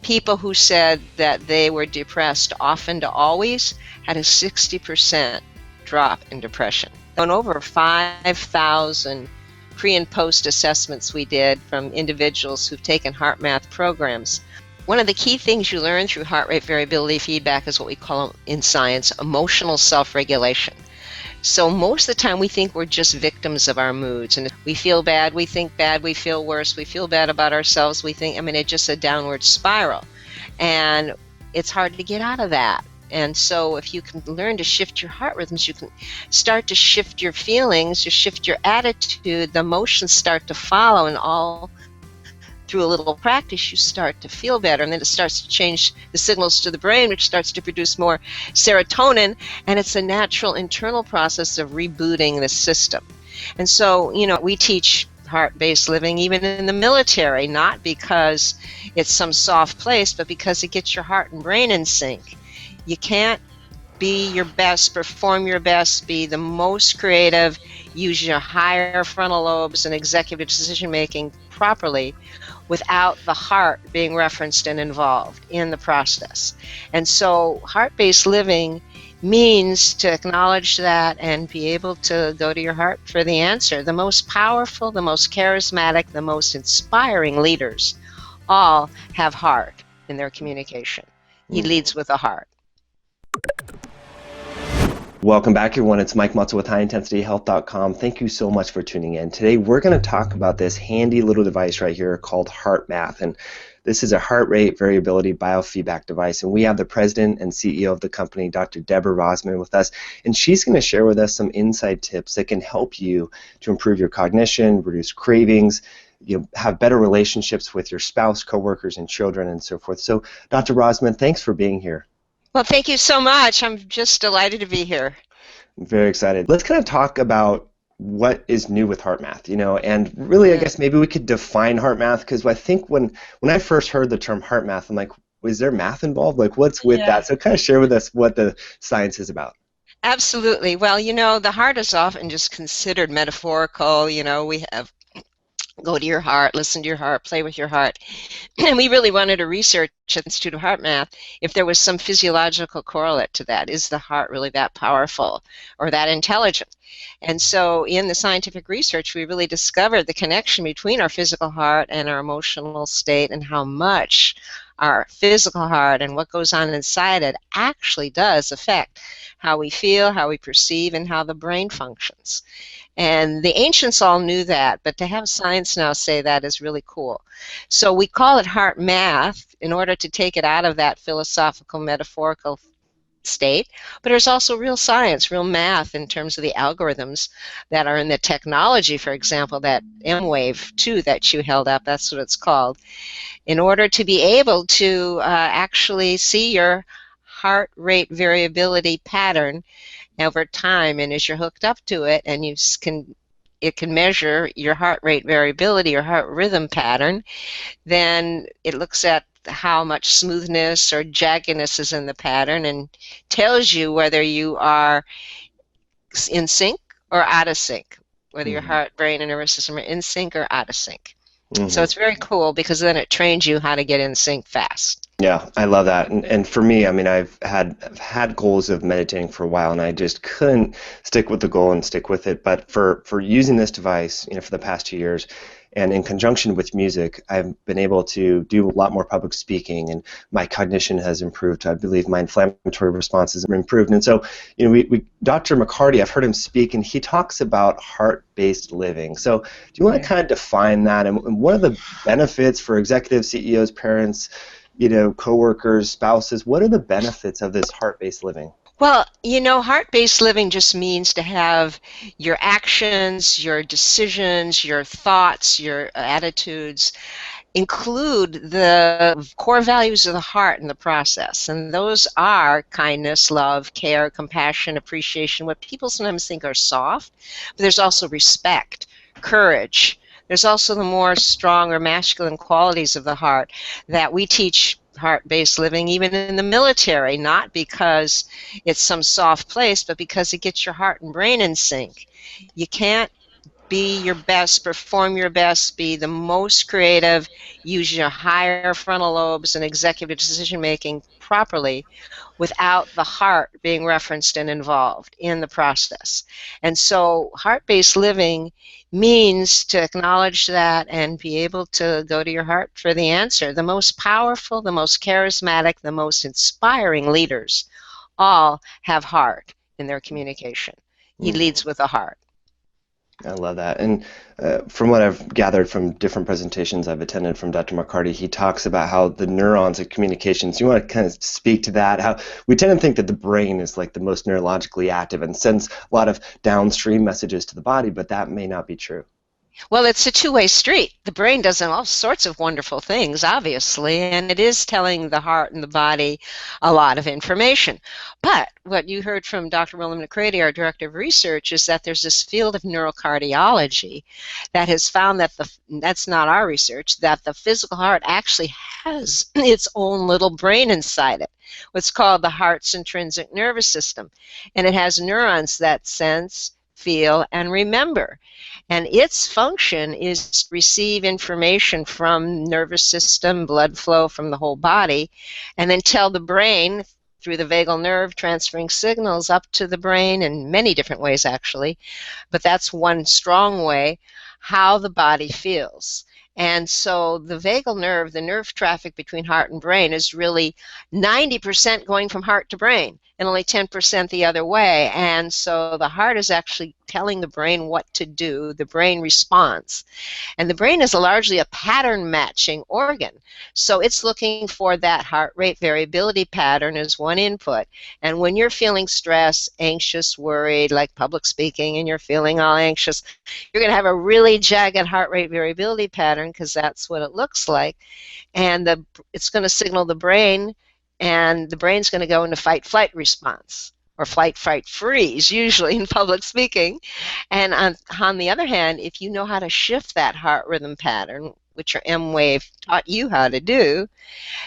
People who said that they were depressed often to always had a 60% drop in depression. On over 5,000 pre and post assessments we did from individuals who've taken HeartMath programs, one of the key things you learn through heart rate variability feedback is what we call in science emotional self-regulation. So most of the time we think we're just victims of our moods, and if we feel bad, we think bad, we feel worse, we feel bad about ourselves, we think, it's just a downward spiral. And it's hard to get out of that. And so if you can learn to shift your heart rhythms, you can start to shift your feelings, you shift your attitude, the emotions start to follow, and all through a little practice, you start to feel better, and then it starts to change the signals to the brain, which starts to produce more serotonin, and it's a natural internal process of rebooting the system. And so, we teach heart-based living even in the military, not because it's some soft place, but because it gets your heart and brain in sync. You can't be your best, perform your best, be the most creative, use your higher frontal lobes and executive decision-making properly without the heart being referenced and involved in the process. And so heart-based living means to acknowledge that and be able to go to your heart for the answer. The most powerful, the most charismatic, the most inspiring leaders all have heart in their communication. He leads with a heart. Welcome back, everyone. It's Mike Mutzel with HighIntensityHealth.com. Thank you so much for tuning in. Today, we're going to talk about this handy little device right here called HeartMath. And this is a heart rate variability biofeedback device. And we have the president and CEO of the company, Dr. Deborah Rozman, with us. And she's going to share with us some inside tips that can help you to improve your cognition, reduce cravings, have better relationships with your spouse, coworkers, and children, and so forth. So, Dr. Rozman, thanks for being here. Well, thank you so much. I'm just delighted to be here. I'm very excited. Let's kind of talk about what is new with HeartMath, and really, I guess maybe we could define HeartMath, because I think when I first heard the term HeartMath, I'm like, is there math involved? Like, what's with that? So kind of share with us what the science is about. Absolutely. Well, the heart is often just considered metaphorical. We have go to your heart, listen to your heart, play with your heart. And we really wanted to research at the Institute of HeartMath if there was some physiological correlate to that. Is the heart really that powerful or that intelligent? And so in the scientific research, we really discovered the connection between our physical heart and our emotional state, and how much our physical heart and what goes on inside it actually does affect how we feel, how we perceive, and how the brain functions. And the ancients all knew that, but to have science now say that is really cool. So we call it heart math in order to take it out of that philosophical, metaphorical state. But there's also real science, real math in terms of the algorithms that are in the technology, for example, that M-Wave 2 that you held up, that's what it's called, in order to be able to actually see your heart rate variability pattern over time, and as you're hooked up to it, and it can measure your heart rate variability or heart rhythm pattern, then it looks at how much smoothness or jaggedness is in the pattern and tells you whether you are in sync or out of sync, whether your heart, brain, and nervous system are in sync or out of sync. So it's very cool, because then it trains you how to get in sync fast. Yeah, I love that. And for me, I've had goals of meditating for a while, and I just couldn't stick with the goal and stick with it. But for using this device, for the past 2 years, and in conjunction with music, I've been able to do a lot more public speaking, and my cognition has improved. I believe my inflammatory responses have improved. And so, Dr. McCarty, I've heard him speak, and he talks about heart-based living. So do you want to kind of define that, and what are the benefits for executives, CEOs, parents, coworkers, spouses? What are the benefits of this heart-based living? Well, heart-based living just means to have your actions, your decisions, your thoughts, your attitudes include the core values of the heart in the process. And those are kindness, love, care, compassion, appreciation, what people sometimes think are soft. But there's also respect, courage. There's also the more strong or masculine qualities of the heart that we teach heart-based living even in the military, not because it's some soft place, but because it gets your heart and brain in sync. You can't be your best, perform your best, be the most creative, use your higher frontal lobes and executive decision making properly without the heart being referenced and involved in the process. And so heart-based living means to acknowledge that and be able to go to your heart for the answer. The most powerful, the most charismatic, the most inspiring leaders all have heart in their communication. He leads with a heart. I love that. And from what I've gathered from different presentations I've attended from Dr. McCarty, he talks about how the neurons of communications, you want to kind of speak to that, how we tend to think that the brain is like the most neurologically active and sends a lot of downstream messages to the body, but that may not be true. Well, it's a two-way street. The brain does all sorts of wonderful things, obviously, and it is telling the heart and the body a lot of information. But what you heard from Dr. William McCready, our director of research, is that there's this field of neurocardiology that has found that that's not our research, that the physical heart actually has its own little brain inside it, what's called the heart's intrinsic nervous system. And it has neurons that sense, feel, and remember. And its function is to receive information from nervous system, blood flow from the whole body, and then tell the brain through the vagal nerve, transferring signals up to the brain in many different ways, actually. But that's one strong way, how the body feels. And so the vagal nerve, the nerve traffic between heart and brain, is really 90% going from heart to brain and only 10% the other way. And so the heart is actually telling the brain what to do. The brain responds. And the brain is largely a pattern matching organ. So it's looking for that heart rate variability pattern as one input. And when you're feeling stressed, anxious, worried, like public speaking, and you're feeling all anxious, you're going to have a really jagged heart rate variability pattern because that's what it looks like. And it's going to signal the brain, and the brain's going to go into fight-flight response, or flight-fight-freeze, usually in public speaking. And on the other hand, if you know how to shift that heart rhythm pattern, which your M-Wave taught you how to do,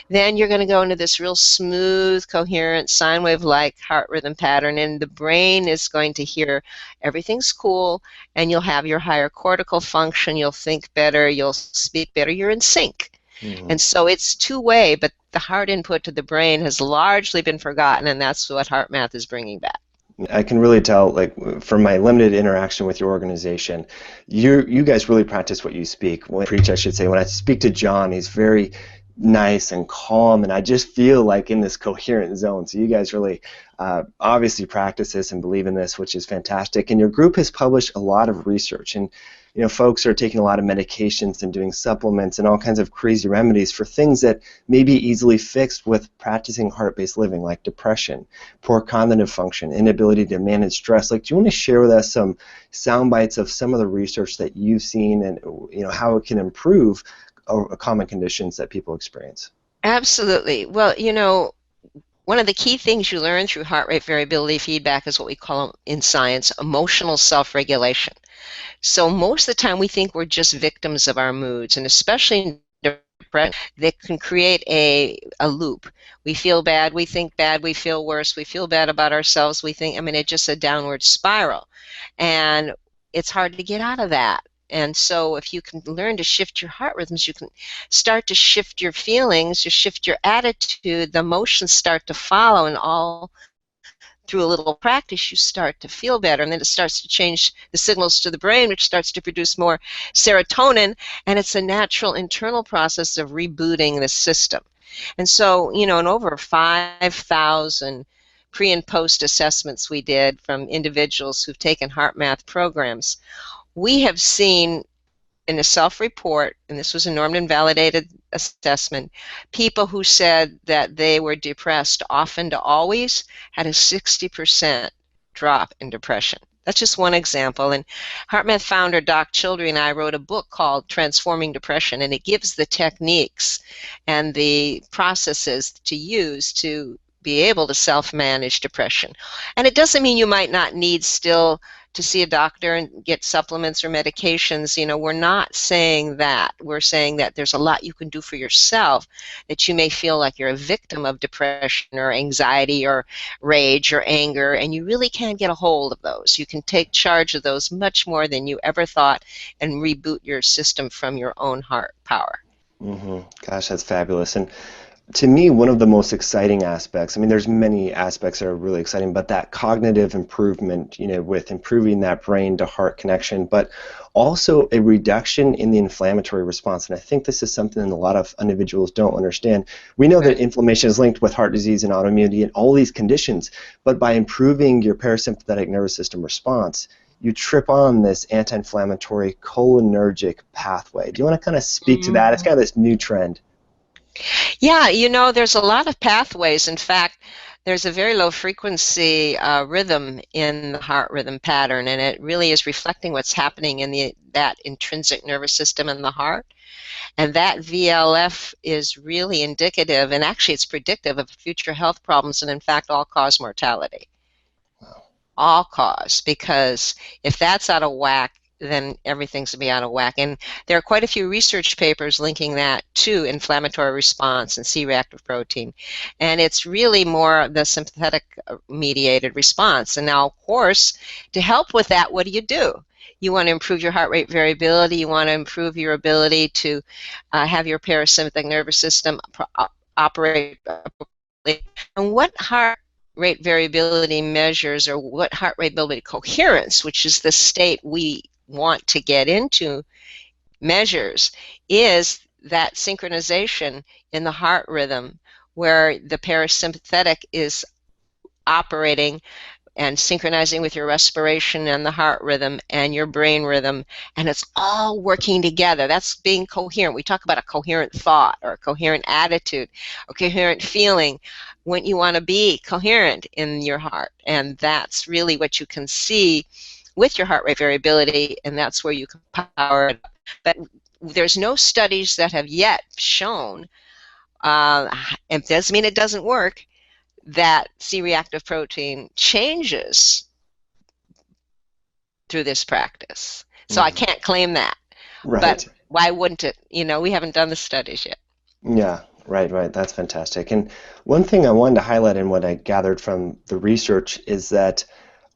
then you're going to go into this real smooth, coherent, sine wave-like heart rhythm pattern, and the brain is going to hear everything's cool, and you'll have your higher cortical function, you'll think better, you'll speak better, you're in sync. And so it's two-way, but the heart input to the brain has largely been forgotten, and that's what HeartMath is bringing back. I can really tell, like, from my limited interaction with your organization, you guys really practice what you speak. When I preach, I should say, when I speak to John, he's very nice and calm, and I just feel like in this coherent zone. So you guys really obviously practice this and believe in this, which is fantastic. And your group has published a lot of research, and you know, folks are taking a lot of medications and doing supplements and all kinds of crazy remedies for things that may be easily fixed with practicing heart-based living, like depression, poor cognitive function, inability to manage stress. Like, do you want to share with us some sound bites of some of the research that you've seen and, you know, how it can improve common conditions that people experience? Absolutely. Well, you know, one of the key things you learn through heart rate variability feedback is what we call in science emotional self-regulation. So most of the time we think we're just victims of our moods, and especially in depression, they can create a loop. We feel bad, we think bad, we feel worse, we feel bad about ourselves, we think, I mean, it's just a downward spiral. And it's hard to get out of that. And so if you can learn to shift your heart rhythms, you can start to shift your feelings, you shift your attitude, the emotions start to follow, and all through a little practice you start to feel better, and then it starts to change the signals to the brain, which starts to produce more serotonin, and it's a natural internal process of rebooting the system. And so, you know, in over 5,000 pre and post assessments we did from individuals who've taken HeartMath programs, we have seen in a self-report, and this was a normed and validated assessment, people who said that they were depressed often to always had a 60% drop in depression. That's just one example. And HeartMath founder Doc Childry and I wrote a book called Transforming Depression, and it gives the techniques and the processes to use to be able to self-manage depression. And it doesn't mean you might not need still to see a doctor and get supplements or medications, we're not saying that. We're saying that there's a lot you can do for yourself, that you may feel like you're a victim of depression or anxiety or rage or anger, and you really can get a hold of those. You can take charge of those much more than you ever thought and reboot your system from your own heart power. Gosh, that's fabulous. And to me, one of the most exciting aspects, I mean, there's many aspects that are really exciting, but that cognitive improvement, with improving that brain to heart connection, but also a reduction in the inflammatory response. And I think this is something that a lot of individuals don't understand. We know that inflammation is linked with heart disease and autoimmunity and all these conditions, but by improving your parasympathetic nervous system response, you trip on this anti-inflammatory cholinergic pathway. Do you want to kind of speak to that? It's kind of this new trend. Yeah, there's a lot of pathways. In fact, there's a very low frequency rhythm in the heart rhythm pattern, and it really is reflecting what's happening in that intrinsic nervous system in the heart. And that VLF is really indicative, and actually it's predictive of future health problems, and in fact all-cause mortality. All cause, because if that's out of whack, then everything's going to be out of whack. And there are quite a few research papers linking that to inflammatory response and C-reactive protein. And it's really more the sympathetic mediated response. And now, of course, to help with that, what do? You want to improve your heart rate variability. You want to improve your ability to have your parasympathetic nervous system operate appropriately. And what heart rate variability measures, or what heart rate variability coherence, which is the state we want to get into, measures, is that synchronization in the heart rhythm where the parasympathetic is operating and synchronizing with your respiration and the heart rhythm and your brain rhythm, and it's all working together. That's being coherent. We talk about a coherent thought or a coherent attitude or coherent feeling when you want to be coherent in your heart, and that's really what you can see with your heart rate variability, and that's where you can power it up. But there's no studies that have yet shown, it doesn't mean it doesn't work, that C-reactive protein changes through this practice. So I can't claim that. Right. But why wouldn't it? We haven't done the studies yet. Yeah, right. That's fantastic. And one thing I wanted to highlight in what I gathered from the research is that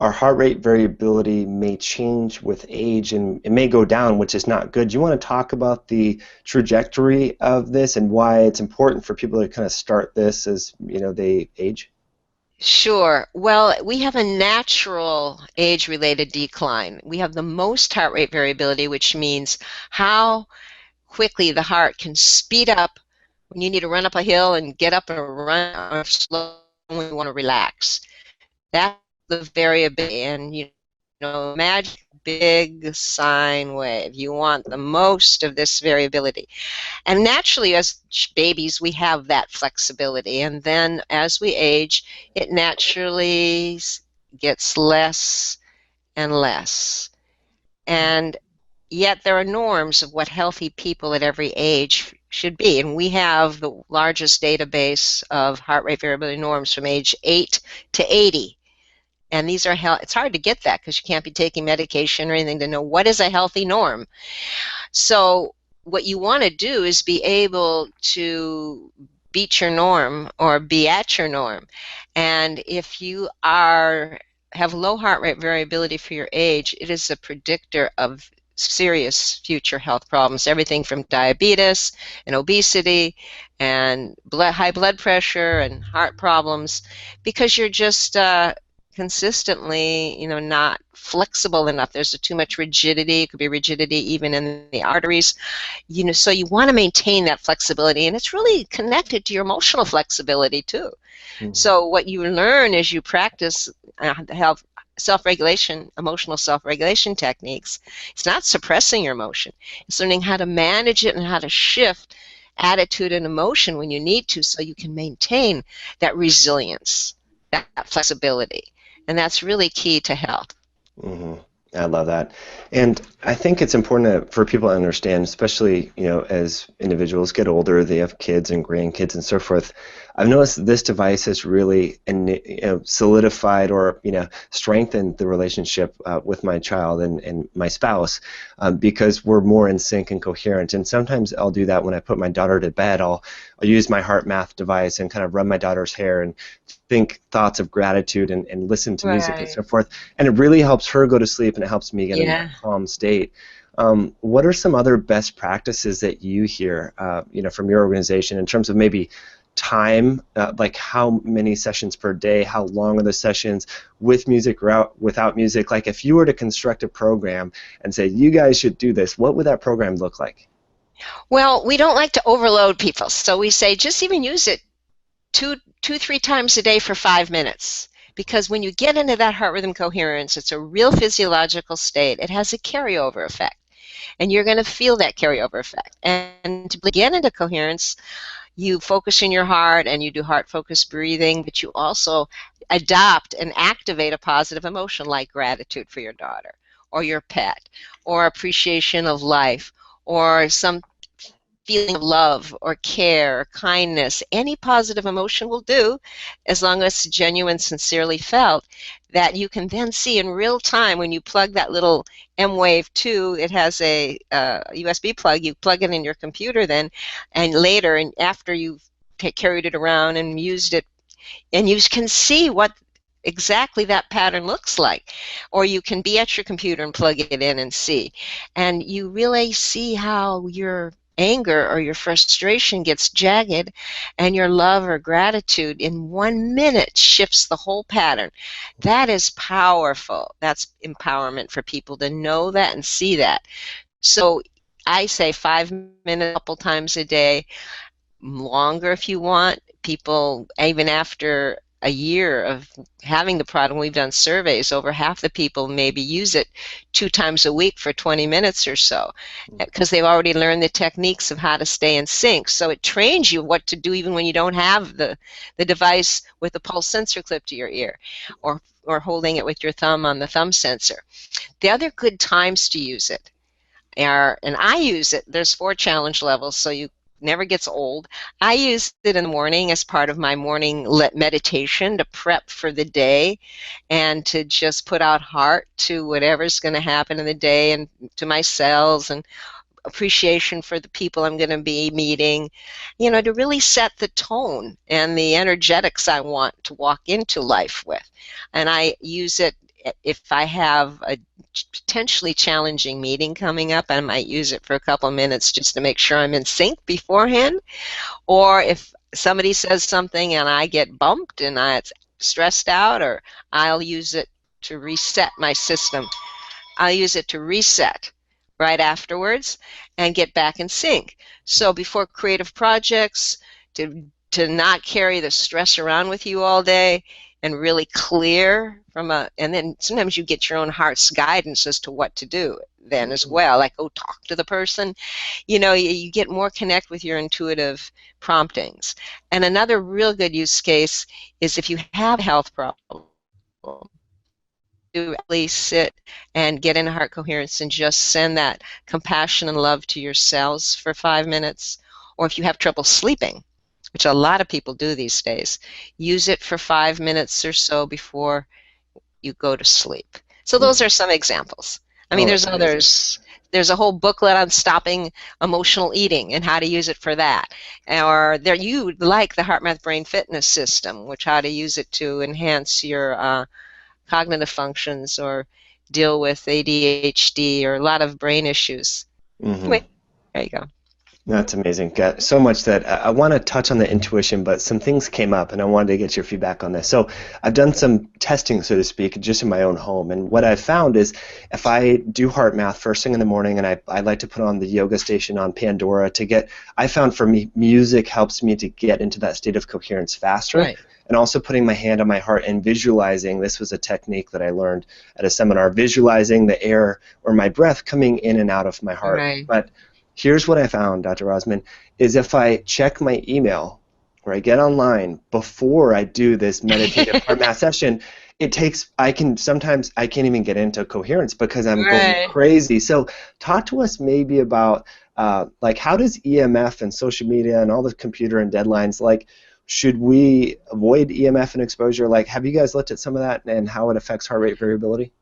our heart rate variability may change with age and it may go down, which is not good. Do you want to talk about the trajectory of this and why it's important for people to kind of start this as they age? Sure. Well, we have a natural age-related decline. We have the most heart rate variability, which means how quickly the heart can speed up when you need to run up a hill and get up and run, or slow when you want to relax. That's the variability. And imagine a big sine wave. You want the most of this variability. And naturally, as babies, we have that flexibility. And then as we age, it naturally gets less and less. And yet there are norms of what healthy people at every age should be. And we have the largest database of heart rate variability norms from age 8 to 80. And these are it's hard to get that because you can't be taking medication or anything to know what is a healthy norm. So what you want to do is be able to beat your norm or be at your norm. And if you have low heart rate variability for your age, it is a predictor of serious future health problems, everything from diabetes and obesity and high blood pressure and heart problems, because you're just consistently, not flexible enough. There's too much rigidity. It could be rigidity even in the arteries. So you want to maintain that flexibility, and it's really connected to your emotional flexibility too. So what you learn as you practice have self-regulation, emotional self-regulation techniques, it's not suppressing your emotion. It's learning how to manage it and how to shift attitude and emotion when you need to, so you can maintain that resilience, that flexibility. And that's really key to health. I love that. And I think it's important for people to understand, especially, as individuals get older, they have kids and grandkids and so forth. I've noticed that this device has really solidified or, strengthened the relationship with my child and my spouse because we're more in sync and coherent. And sometimes I'll do that when I put my daughter to bed. I'll use my HeartMath device and kind of rub my daughter's hair and think thoughts of gratitude and listen to music and Right. so forth. And it really helps her go to sleep and it helps me get in that Yeah. calm state. What are some other best practices that you hear, from your organization in terms of maybe time, like how many sessions per day, how long are the sessions, with music or without music? Like if you were to construct a program and say, you guys should do this, what would that program look like? Well, we don't like to overload people, so we say just even use it three times a day for 5 minutes. Because when you get into that heart rhythm coherence, it's a real physiological state. It has a carryover effect, and you're going to feel that carryover effect. And to get into coherence, you focus in your heart and you do heart focused breathing, but you also adopt and activate a positive emotion like gratitude for your daughter or your pet or appreciation of life or some feeling of love or care or kindness. Any positive emotion will do, as long as it's genuine, sincerely felt, that you can then see in real time when you plug that little M-Wave 2, it has a USB plug, you plug it in your computer then, and later, and after you've carried it around and used it, and you can see what exactly that pattern looks like. Or you can be at your computer and plug it in and see. And you really see how your anger or your frustration gets jagged, and your love or gratitude in 1 minute shifts the whole pattern. That is powerful. That's empowerment for people to know that and see that. So I say 5 minutes a couple times a day, longer if you want. People, even after a year of having the product, we've done surveys, over half the people maybe use it 2 times a week for 20 minutes or so, because they've already learned the techniques of how to stay in sync. So it trains you what to do even when you don't have the device with the pulse sensor clipped to your ear, or holding it with your thumb on the thumb sensor. The other good times to use it are, and I use it, there's 4 challenge levels, so you never gets old. I use it in the morning as part of my morning meditation to prep for the day and to just put out heart to whatever's going to happen in the day and to my cells, and appreciation for the people I'm going to be meeting, to really set the tone and the energetics I want to walk into life with. And I use it if I have a potentially challenging meeting coming up. I might use it for a couple of minutes just to make sure I'm in sync beforehand. Or if somebody says something and I get bumped and I'm stressed out, or I'll use it to reset my system. I'll use it to reset right afterwards and get back in sync. So before creative projects, to not carry the stress around with you all day, and really clear and then sometimes you get your own heart's guidance as to what to do then as well, like, oh, talk to the person. You get more connect with your intuitive promptings. And another real good use case is if you have a health problem, to really sit and get in heart coherence and just send that compassion and love to your cells for 5 minutes. Or if you have trouble sleeping, which a lot of people do these days, use it for 5 minutes or so before you go to sleep. So those are some examples. I mean, there's others. There's a whole booklet on stopping emotional eating and how to use it for that. Or you like the HeartMath Brain Fitness System, which how to use it to enhance your cognitive functions or deal with ADHD or a lot of brain issues. Anyway, there you go. That's amazing. Got so much that I want to touch on the intuition, but some things came up and I wanted to get your feedback on this. So I've done some testing, so to speak, just in my own home. And what I've found is if I do HeartMath first thing in the morning, and I like to put on the yoga station on Pandora I found for me, music helps me to get into that state of coherence faster. Right. And also putting my hand on my heart and visualizing, this was a technique that I learned at a seminar, visualizing the air or my breath coming in and out of my heart. Right. But here's what I found, Dr. Rozman, is if I check my email where I get online before I do this meditative heart math session, sometimes I can't even get into coherence because I'm going Right. crazy. So talk to us maybe about like how does EMF and social media and all the computer and deadlines, like should we avoid EMF and exposure? Like have you guys looked at some of that and how it affects heart rate variability?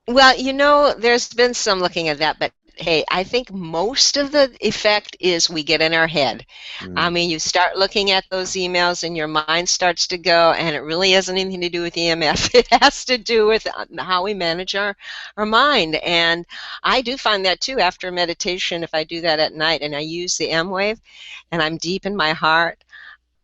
Well, there's been some looking at that, but hey, I think most of the effect is we get in our head. I Mm, mean, you start looking at those emails and your mind starts to go, and it really has anything to do with EMF. It has to do with how we manage our mind. And I do find that too after meditation, if I do that at night and I use the M wave and I'm deep in my heart,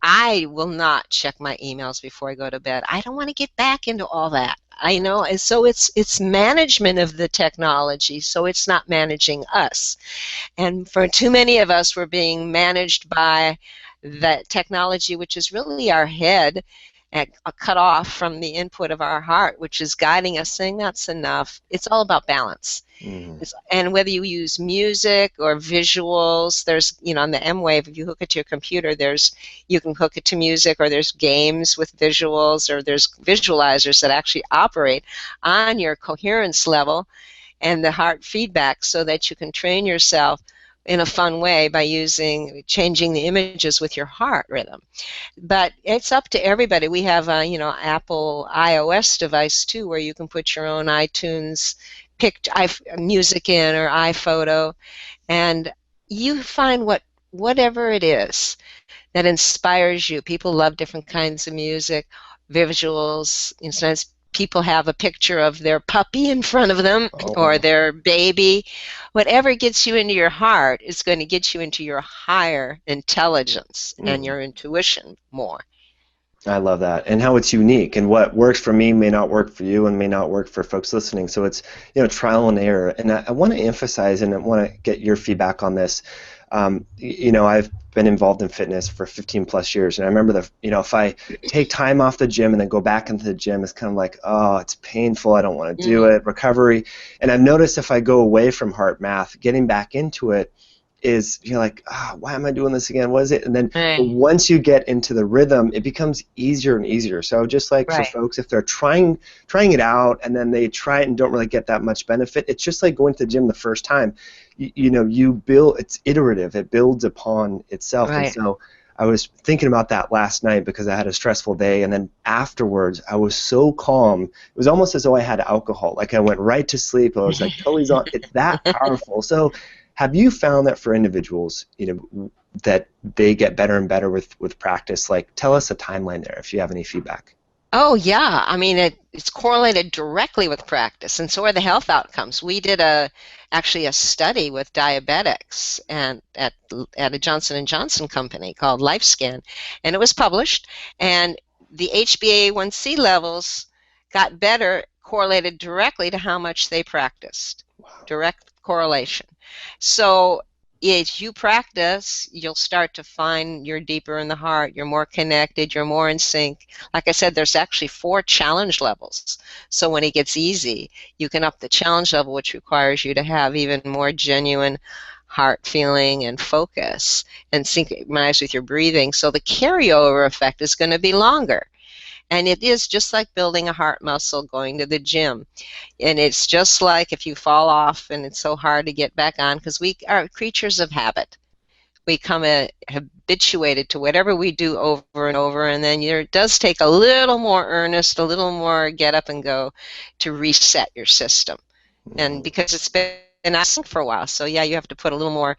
I will not check my emails before I go to bed. I don't want to get back into all that. I know, and so it's management of the technology, so it's not managing us. And for too many of us, we're being managed by that technology, which is really our head, and cut off from the input of our heart, which is guiding us, saying that's enough. It's all about balance. mm, And whether you use music or visuals, there's, on the M Wave, if you hook it to your computer, you can hook it to music, or there's games with visuals, or there's visualizers that actually operate on your coherence level and the heart feedback so that you can train yourself in a fun way by changing the images with your heart rhythm. But it's up to everybody. We have a, Apple iOS device too, where you can put your own iTunes music in, or iPhoto, and you find whatever it is that inspires you. People love different kinds of music, visuals. Sometimes people have a picture of their puppy in front of them or oh, their baby. Whatever gets you into your heart is going to get you into your higher intelligence and mm. your intuition more. I love that, and how it's unique, and what works for me may not work for you, and may not work for folks listening. So it's trial and error, and I want to emphasize, and I want to get your feedback on this. I've been involved in fitness for 15 plus years, and I remember if I take time off the gym and then go back into the gym, it's kind of like, oh, it's painful. I don't want to do Mm, it. Recovery, and I've noticed if I go away from heart math, getting back into it is you're like, why am I doing this again? What is it? And then but right, once you get into the rhythm, it becomes easier and easier. So just like for right, folks, if they're trying it out and then they try it and don't really get that much benefit, it's just like going to the gym the first time. You build, it's iterative. It builds upon itself. And right. so I was thinking about that last night because I had a stressful day, and then afterwards I was so calm. It was almost as though I had alcohol. Like I went right to sleep. I was like totally on. It's that powerful. So have you found that for individuals, that they get better and better with practice? Like, tell us a timeline there if you have any feedback. Oh, yeah. I mean, it's correlated directly with practice, and so are the health outcomes. We did actually a study with diabetics and at a Johnson and Johnson company called LifeScan, and it was published. And the HbA1c levels got better, correlated directly to how much they practiced. Direct correlation. So as you practice, you'll start to find you're deeper in the heart, you're more connected, you're more in sync. Like I said, there's actually 4 challenge levels. So when it gets easy, you can up the challenge level, which requires you to have even more genuine heart feeling and focus and synchronize with your breathing. So the carryover effect is going to be longer. And it is just like building a heart muscle, going to the gym. And it's just like if you fall off and it's so hard to get back on, because we are creatures of habit. We become habituated to whatever we do over and over, and then it does take a little more earnest, a little more get up and go to reset your system. And Mhm. because it's been asking for a while, so yeah, you have to put a little more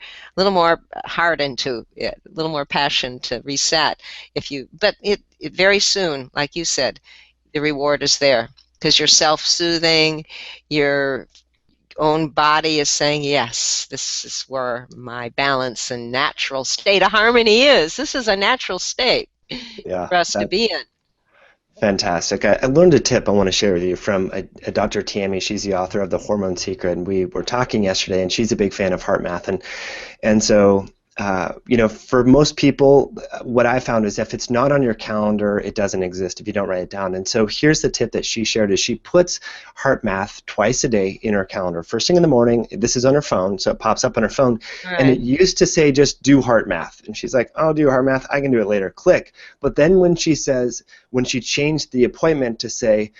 heart into it, a little more passion to reset. But it very soon, like you said, the reward is there because you're self-soothing, your own body is saying, yes, this is where my balance and natural state of harmony is. This is a natural state Yeah, for us to that be in. fantastic. I learned a tip I want to share with you from a Dr. Tammy. She's the author of The Hormone Secret, and we were talking yesterday, and she's a big fan of heart math, and so for most people, what I found is if it's not on your calendar, it doesn't exist if you don't write it down. And so here's the tip that she shared is she puts HeartMath twice a day in her calendar. First thing in the morning, this is on her phone, so it pops up on her phone. And it Right. used to say just do HeartMath. And she's like, I'll do HeartMath. I can do it later. Click. But then when she changed the appointment to say,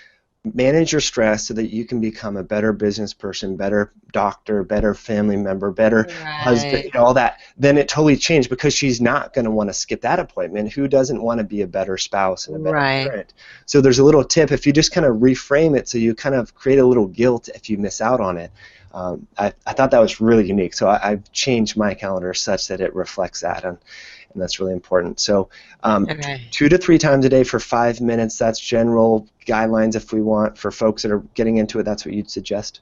manage your stress so that you can become a better business person, better doctor, better family member, better husband, Right. all that, then it totally changed because she's not going to want to skip that appointment. Who doesn't want to be a better spouse and a better Right. parent? So there's a little tip. If you just kind of reframe it so you kind of create a little guilt if you miss out on it. I thought that was really unique. So I've changed my calendar such that it reflects that. And that's really important. So Okay. 2 to 3 times a day for 5 minutes, that's general guidelines if we want. For folks that are getting into it, that's what you'd suggest?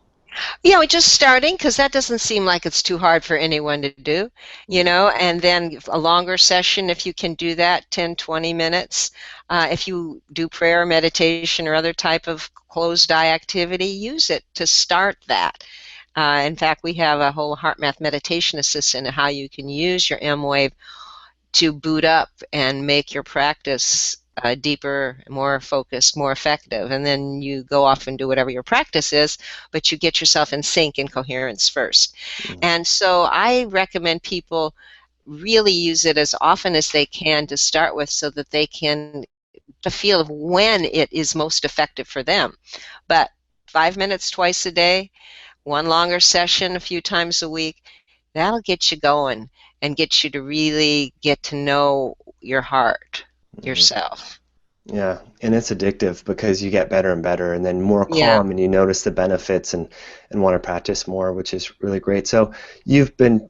Just starting, because that doesn't seem like it's too hard for anyone to do, and then a longer session if you can do that, 10, 20 minutes. If you do prayer, meditation, or other type of closed eye activity, use it to start that. In fact, we have a whole HeartMath meditation assistant and how you can use your M-Wave to boot up and make your practice deeper, more focused, more effective. And then you go off and do whatever your practice is, but you get yourself in sync and coherence first. Mm-hmm. And so I recommend people really use it as often as they can to start with so that they can to feel of when it is most effective for them. But 5 minutes twice a day, one longer session a few times a week, that'll get you going and get you to really get to know your heart yourself. Yeah, and it's addictive because you get better and better and then more Yeah. calm and you notice the benefits and want to practice more, which is really great. So you've been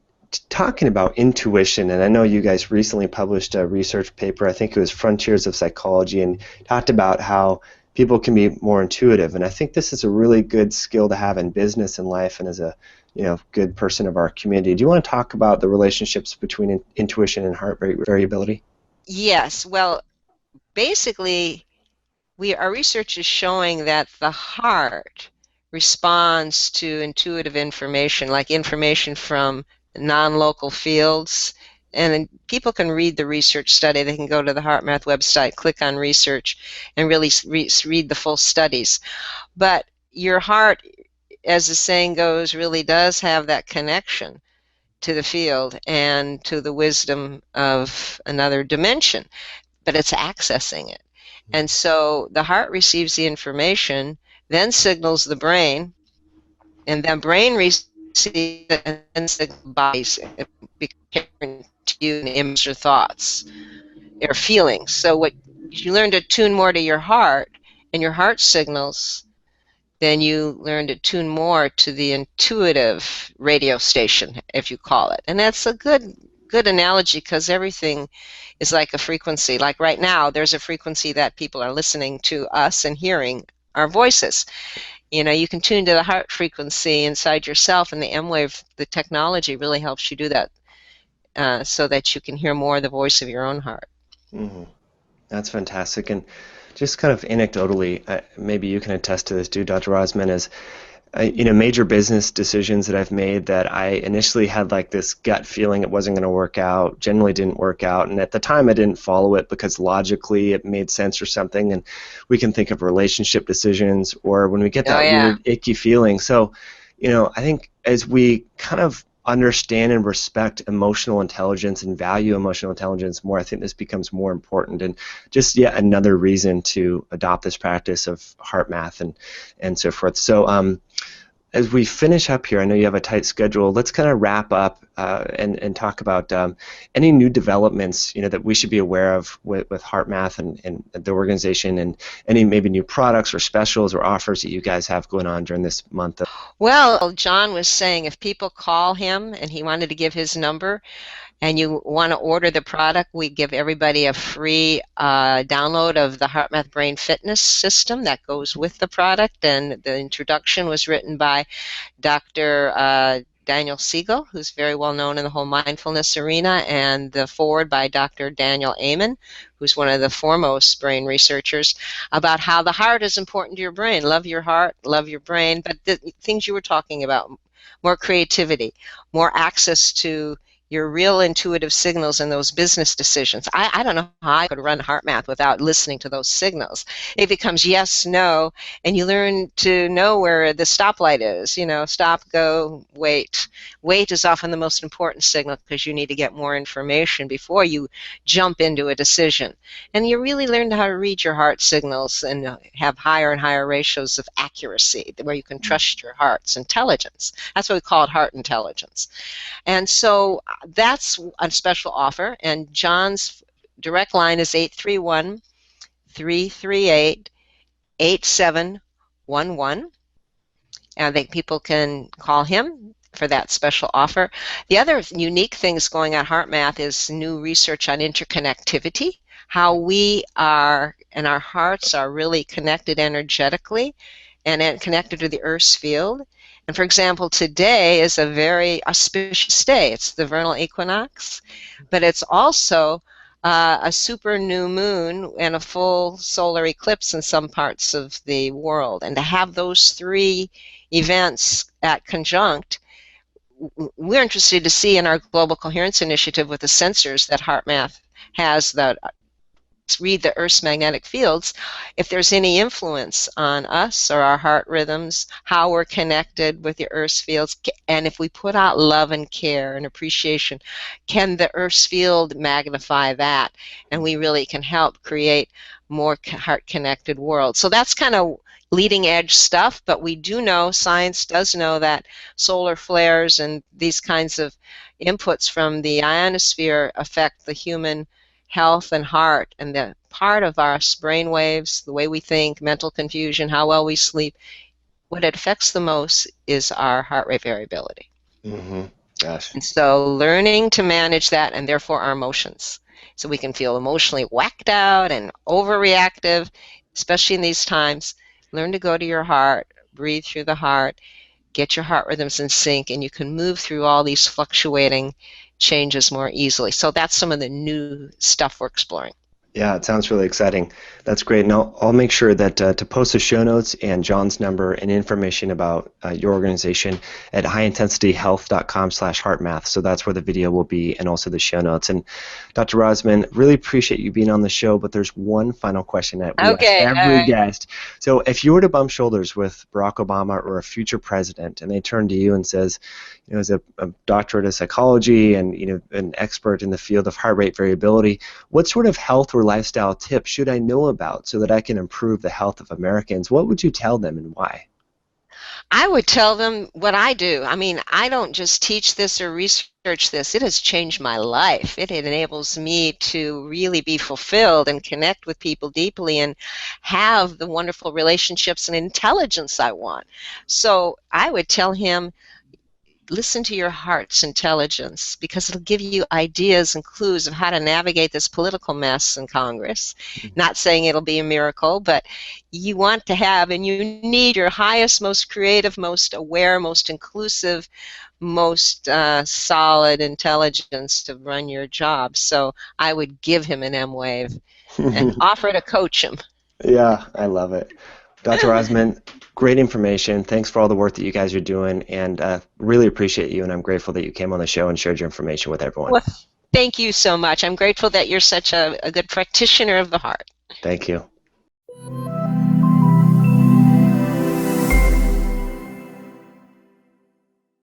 talking about intuition, and I know you guys recently published a research paper, I think it was Frontiers of Psychology, and talked about how people can be more intuitive. And I think this is a really good skill to have in business and life and as a good person of our community. Do you want to talk about the relationships between intuition and heart variability? Yes. Well, basically, our research is showing that the heart responds to intuitive information, like information from non-local fields. And then people can read the research study. They can go to the HeartMath website, click on research, and really read the full studies. But your heart, as the saying goes, really does have that connection to the field and to the wisdom of another dimension, but it's accessing it. And so the heart receives the information, then signals the brain, and then brain receives it and then signals the bodies to you in images or thoughts or feelings. So what you learn to tune more to your heart and your heart signals, then you learn to tune more to the intuitive radio station, if you call it. And that's a good analogy because everything is like a frequency. Like right now, there's a frequency that people are listening to us and hearing our voices. You can tune to the heart frequency inside yourself, and the M-Wave, the technology really helps you do that so that you can hear more of the voice of your own heart. Mm-hmm. That's fantastic. And just kind of anecdotally, maybe you can attest to this too, Dr. Rozman, is major business decisions that I've made that I initially had like this gut feeling it wasn't going to work out, generally didn't work out. And at the time I didn't follow it because logically it made sense or something. And we can think of relationship decisions or when we get Oh, that yeah. weird icky feeling. So, I think as we kind of understand and respect emotional intelligence and value emotional intelligence more, I think this becomes more important and just yet another reason to adopt this practice of HeartMath and so forth. So as we finish up here, I know you have a tight schedule. Let's kind of wrap up and talk about any new developments that we should be aware of with HeartMath and the organization, and any maybe new products or specials or offers that you guys have going on during this month. Well, John was saying if people call him and he wanted to give his number, and you want to order the product, we give everybody a free download of the HeartMath Brain Fitness System that goes with the product. And the introduction was written by Dr. Daniel Siegel, who's very well known in the whole mindfulness arena, and the foreword by Dr. Daniel Amen, who's one of the foremost brain researchers, about how the heart is important to your brain. Love your heart, love your brain, but the things you were talking about, more creativity, more access to your real intuitive signals in those business decisions. I don't know how I could run HeartMath without listening to those signals. It becomes yes, no, and you learn to know where the stoplight is. Stop, go, wait. Wait is often the most important signal because you need to get more information before you jump into a decision. And you really learn how to read your heart signals and have higher and higher ratios of accuracy, where you can trust your heart's intelligence. That's what we call it, heart intelligence. And so that's a special offer. And John's direct line is 831-338-8711. And I think people can call him for that special offer. The other unique things going on HeartMath is new research on interconnectivity, how we are and our hearts are really connected energetically and connected to the Earth's field. And for example, today is a very auspicious day. It's the vernal equinox, but it's also a super new moon and a full solar eclipse in some parts of the world. And to have those three events at conjunct, we're interested to see in our Global Coherence Initiative with the sensors that HeartMath has that read the Earth's magnetic fields, if there's any influence on us or our heart rhythms, how we're connected with the Earth's fields, and if we put out love and care and appreciation, can the Earth's field magnify that, and we really can help create more heart-connected world. So that's kind of leading edge stuff, but we do know, science does know, that solar flares and these kinds of inputs from the ionosphere affect the human health and heart, and the part of our brain waves, the way we think, mental confusion, how well we sleep, what it affects the most is our heart rate variability. Mm-hmm. Gosh. And so learning to manage that, and therefore our emotions, so we can feel emotionally whacked out and overreactive, especially in these times. Learn to go to your heart, breathe through the heart, get your heart rhythms in sync, and you can move through all these fluctuating changes more easily. So that's some of the new stuff we're exploring. Yeah, it sounds really exciting. That's great. And I'll make sure that to post the show notes and John's number and information about your organization at highintensityhealth.com/heartmath. So that's where the video will be, and also the show notes. And Dr. Rozman, really appreciate you being on the show, but there's one final question that we ask every guest. So if you were to bump shoulders with Barack Obama or a future president, and they turn to you and says, as a doctorate of psychology and an expert in the field of heart rate variability, what sort of health or lifestyle tips should I know about so that I can improve the health of Americans? What would you tell them, and why? I would tell them what I do. I mean, I don't just teach this or research this. It has changed my life. It enables me to really be fulfilled and connect with people deeply and have the wonderful relationships and intelligence I want. So I would tell him, listen to your heart's intelligence, because it'll give you ideas and clues of how to navigate this political mess in Congress. Not saying it'll be a miracle, but you want to have, and you need your highest, most creative, most aware, most inclusive, most solid intelligence to run your job. So I would give him an M-Wave and offer to coach him. Yeah, I love it. Dr. Rozman, great information. Thanks for all the work that you guys are doing, and really appreciate you, and I'm grateful that you came on the show and shared your information with everyone. Well, thank you so much. I'm grateful that you're such a good practitioner of the heart. Thank you.